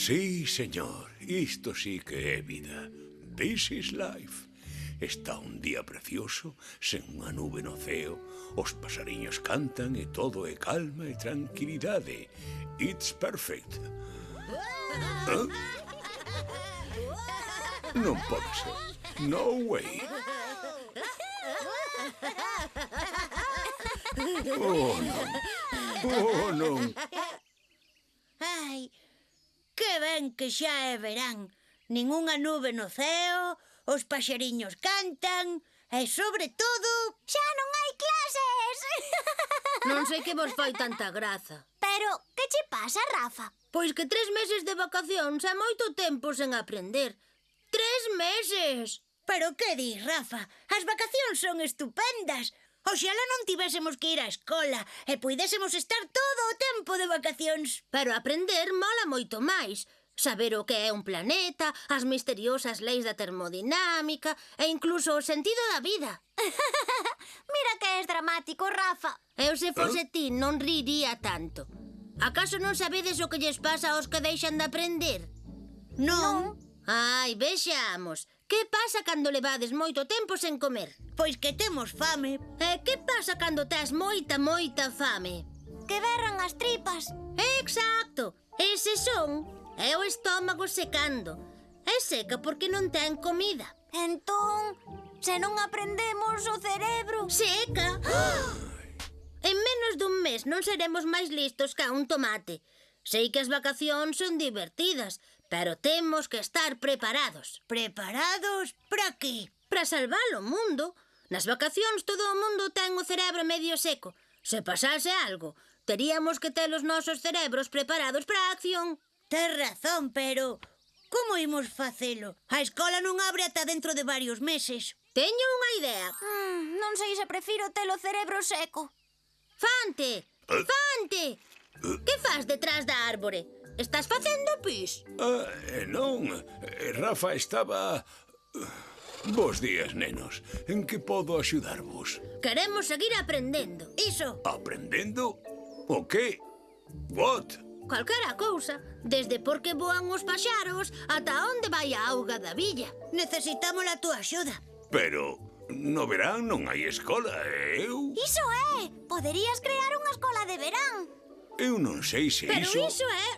Sí, señor, isto sí que é vida. This is life. Está un día precioso, sen unha nube no ceo, os pasariños cantan e todo é calma e tranquilidade. It's perfect. ¿Ah? Non pode ser. No way. Oh, non. Oh, non. Ai, que ben que xa é verán. Ningunha nube no ceo, os paxariños cantan e, sobre todo... Xa non hai clases! Non sei que vos fai tanta graza. Pero, que che pasa, Rafa? Pois que 3 meses de vacacións é moito tempo sen aprender. 3 meses! Pero que dis, Rafa? As vacacións son estupendas. Oxalá non tivésemos que ir á escola e puidésemos estar todo o tempo de vacacións. Pero aprender mola moito máis. Saber o que é un planeta, as misteriosas leis da termodinámica e incluso o sentido da vida. Mira que és dramático, Rafa. Eu se fose ti non riría tanto. Acaso non sabedes o que lles pasa aos que deixan de aprender? Non. Ai, vexamos. Que pasa cando levades moito tempo sen comer? Pois que temos fame. E que pasa cando tes moita fame? Que berran as tripas. Exacto. Ese son é o estómago secando. É seca porque non ten comida. Entón, se non aprendemos o cerebro... Seca? En menos dun mes non seremos máis listos ca un tomate. Sei que as vacacións son divertidas, pero temos que estar preparados. Preparados? Para que? Para salvar o mundo. Nas vacacións todo o mundo ten o cerebro medio seco. Se pasase algo, teríamos que ter os nosos cerebros preparados para a acción. Tes razón, pero... como imos facelo? A escola non abre ata dentro de varios meses. Teño unha idea. Non sei se prefiro ter o cerebro seco. Fante! Fante! Que fas detrás da árbore? Estás facendo pis? Non, Rafa estaba... Bos días, nenos. En que podo axudarvos? Queremos seguir aprendendo. Iso. Aprendendo? O que? What? Calquera cousa, desde por que voan os paxaros ata onde vai a auga da villa. Necesitamos a túa axuda. Pero no verán non hai escola, eu... Iso é! Poderías crear unha escola de verán. Eu non sei se Pero iso... iso é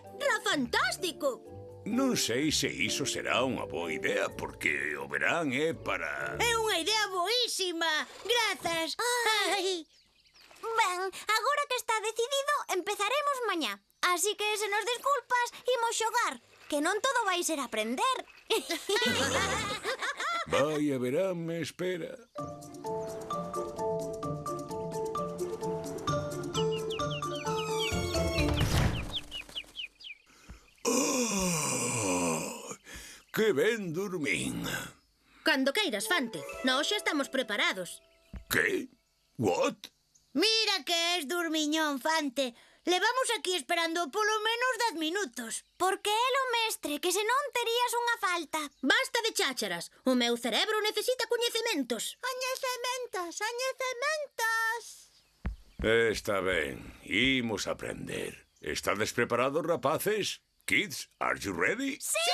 fantástico. Non sei se iso será unha boa idea, porque o verán é para... É unha idea boísima. Grazas. Ai. Ben, agora que está decidido, empezaremos mañá. Así que, se nos desculpas, imos xogar. Que non todo vai ser aprender. Vai, a verán me espera. Oh, que ben dormín. Cando queiras, Fante. Nós xa estamos preparados. Que? What? Mira que és dormiñón, Fante. Levamos aquí esperando polo menos 10 minutos. Porque é o mestre, que senón terías unha falta. Basta de chácharas. O meu cerebro necesita coñecementos. Coñecementos, coñecementos. Está ben, imos aprender. Estades preparados, rapaces? Kids, are you ready? Sí!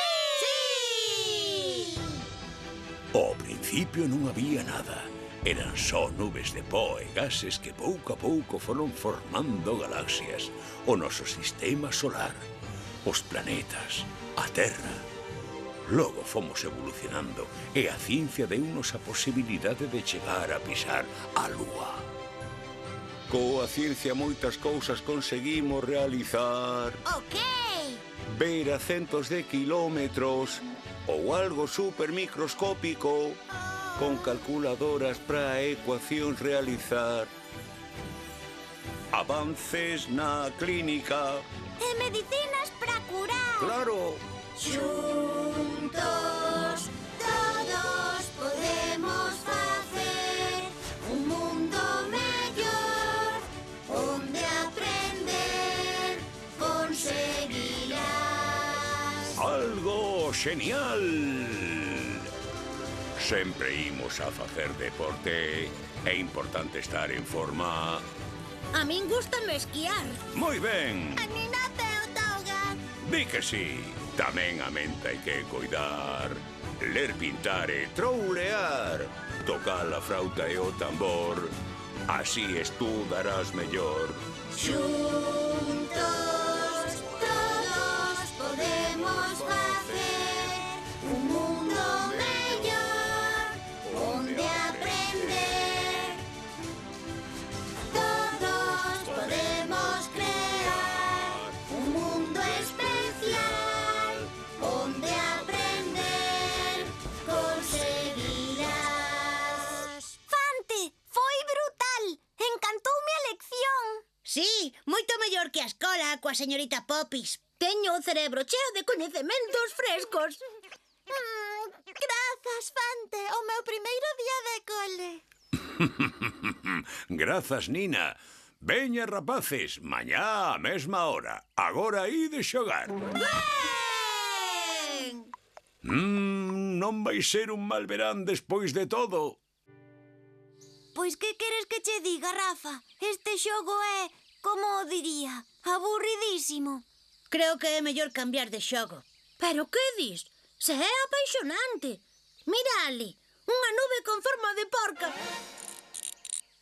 Ao principio non había nada. Eran só nubes de pó e gases que pouco a pouco foron formando galaxias, o noso sistema solar, os planetas, a Terra. Logo fomos evolucionando e a ciencia deunos a posibilidade de chegar a pisar a Lúa. Coa ciencia moitas cousas conseguimos realizar. Ok! Ver a centos de kilómetros ou algo supermicroscópico con calculadoras para ecuacións realizar. Avances na clínica. E medicinas para curar. Claro. Xuntos todos podemos facer un mundo mellor, onde aprender conseguirás. Algo genial. Sempre imos a facer deporte. É importante estar en forma. A min gústame esquiar. Moi ben. A mí non te o toga. Di que sí. Tamén a mente hai que cuidar, ler, pintar e troulear, tocar a flauta e o tambor, así estudarás mellor. Xuntos todos podemos facer un mundo mellor onde aprender. Todos podemos crear un mundo especial onde aprender conseguirás. Fante, foi brutal! Encantoume a lección. Sí, moito mellor que a escola coa señorita Popis. Teño o cerebro cheo de coñecementos frescos. Grazas, Fante, o meu primeiro día de cole. Grazas, Nina. Veña, rapaces, mañá á mesma hora. Agora ide xogar. Non vai ser un mal verán despois de todo. Pois que queres que che diga, Rafa? Este xogo é, como o diría, aburridísimo. Creo que é mellor cambiar de xogo. Pero que dis? Se é apaixonante. Mira ali, unha nube con forma de porca.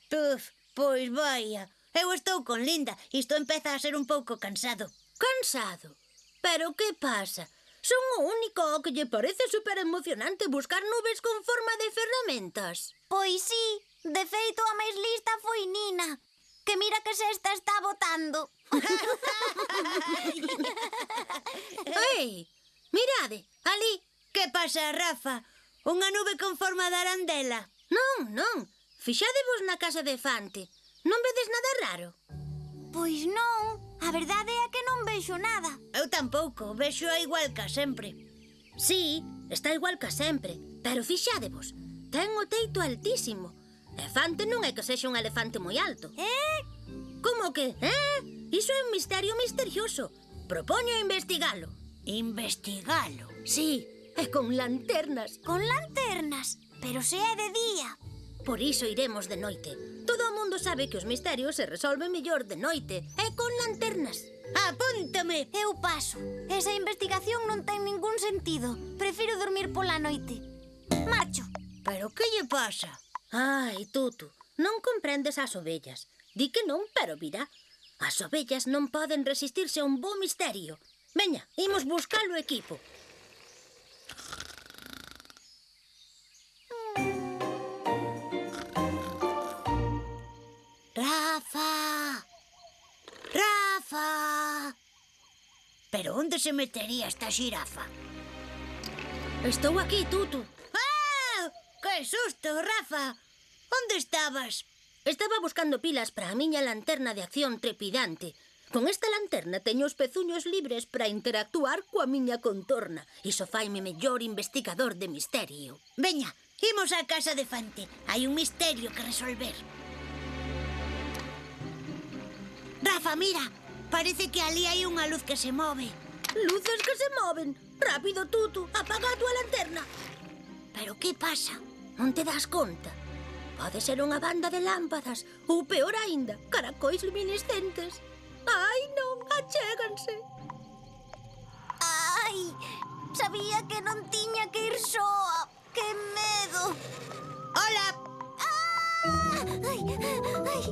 Puf, pois vaia. Eu estou con Linda. Isto empeza a ser un pouco cansado. Cansado. Pero que pasa? Son o único ao que lle parece super emocionante buscar nubes con forma de ferramentas. Pois sí, de feito a máis lista foi Nina, que mira que se esta está botando. Ei, mirade, ali. Que pasa, Rafa? Unha nube con forma de arandela. Non. Fixadevos na casa de Fante. Non vedes nada raro? Pois non, a verdade é que non vexo nada. Eu tampouco, vexo igual que sempre. Sí, está igual que sempre. Pero fixadevos, ten o teito altísimo. E Fante non é que sexa un elefante moi alto. Como que? Iso é un misterio misterioso. Propoño investigalo. Investigalo. Sí, e con lanternas. Con lanternas, pero se é de día. Por iso iremos de noite. Todo o mundo sabe que os misterios se resolven mellor de noite e con lanternas. Apúntame. Eu paso. Esa investigación non ten ningún sentido. Prefiro dormir pola noite. Marcho. Pero que lle pasa? Ai, Tutu, non comprendes as ovellas. Di que non, pero virá. As ovellas non poden resistirse a un bo misterio. Veña, imos buscar o equipo. Rafa! Rafa! Pero onde se metería esta xirafa? Estou aquí, Tutu. ¡Ah! Que susto, Rafa! Onde estabas? Estaba buscando pilas para a miña lanterna de acción trepidante. Con esta lanterna teño os pezuños libres para interactuar coa miña contorna. Iso faime mellor investigador de misterio. Veña, imos á casa de Fante. Hai un misterio que resolver. Rafa, mira, parece que ali hai unha luz que se move. Luces que se moven. Rápido, Tutu, apaga a túa lanterna. Pero que pasa? Non te das conta? Pode ser unha banda de lámpadas ou, peor aínda, caracois luminiscentes. Ai, non, achéganse. Ai, sabía que non tiña que ir soa. Que medo. Hola! Ai, ai, ai,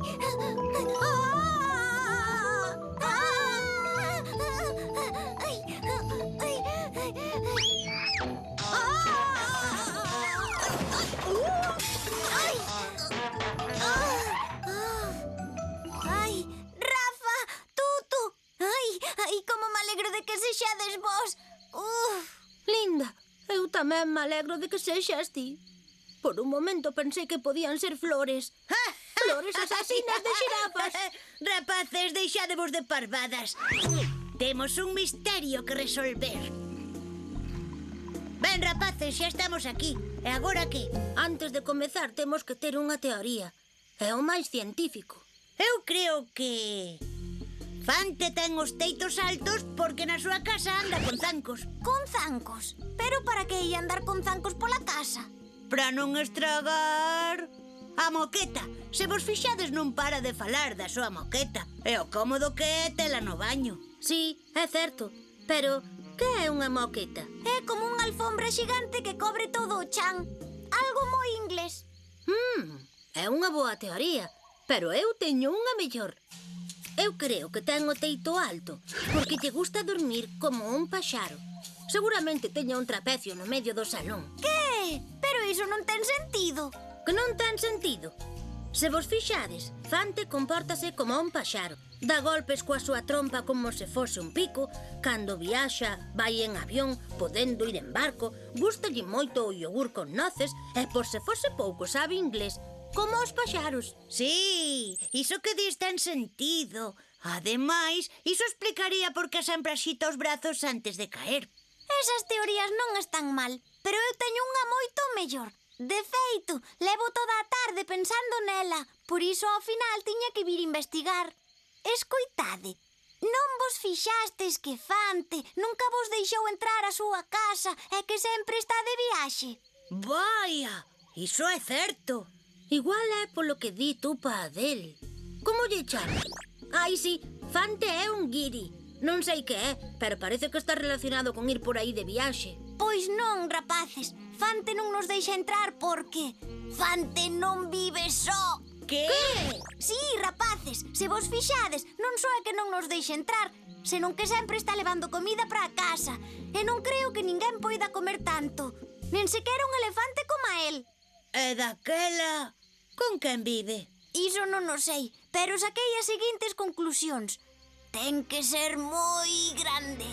Rafa, Tutu. Ai, como me alegro de que sexades vos. Linda, eu tamén me alegro de que sexas ti. Por un momento pensei que podían ser flores. Flores asasinas de xirafas. Rapaces, deixadevos de parvadas. Temos un misterio que resolver. Ben, rapaces, xa estamos aquí. E agora que? Antes de comezar temos que ter unha teoría. É o máis científico. Eu creo que... Fante ten os teitos altos porque na súa casa anda con zancos. Con zancos? Pero para que ia andar con zancos pola casa? Para non estragar... a moqueta. Se vos fixades non para de falar da súa moqueta. E o cómodo que é tela no baño. Sí, é certo. Pero Que é unha moqueta? É como unha alfombra xigante que cobre todo o chan. Algo moi inglés. É unha boa teoría, pero eu teño unha mellor. Eu creo que ten o teito alto, porque lle gusta dormir como un paxaro. Seguramente teña un trapecio no medio do salón. Que? Pero iso non ten sentido. Que non ten sentido. Se vos fixades, Fante compórtase como un paxaro. Dá golpes coa súa trompa como se fose un pico. Cando viaxa, vai en avión, podendo ir en barco. Gústalle moito o yogur con noces e por se fose pouco sabe inglés, como os paxaros. Sí, iso que dis ten sentido. Ademais, iso explicaría por que sempre axita os brazos antes de caer. Esas teorías non están mal, pero eu teño unha moito mellor. De feito, levo toda a tarde pensando nela, por iso ao final tiña que vir investigar. Escoitade, non vos fixastes que Fante nunca vos deixou entrar á súa casa e que sempre está de viaxe? Vaya, iso é certo. Igual é polo que di tu pa del. Como lle chamas? Ai, sí, Fante é un guiri. Non sei que é, pero parece que está relacionado con ir por aí de viaxe. Pois non, rapaces, Fante non nos deixa entrar porque Fante non vive só. Que? Sí, rapaces, se vos fixades, non só é que non nos deixa entrar, senón que sempre está levando comida para a casa. E non creo que ninguén poida comer tanto. Nen sequera un elefante coma el. E daquela, con quen vive? Iso non o sei, pero saquei as seguintes conclusións. Ten que ser moi grande.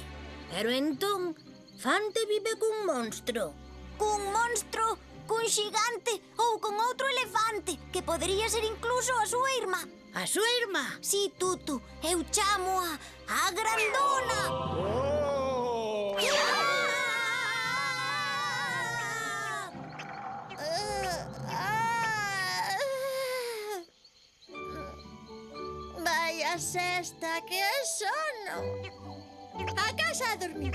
Pero entón, Fante vive cun monstro. Cun monstro, cun xigante ou con outro elefante, que podería ser incluso a súa irmá. A súa irmá? Si, Tutu, eu chamo a grandona. Vaya sesta, que sono. A casa a dormir.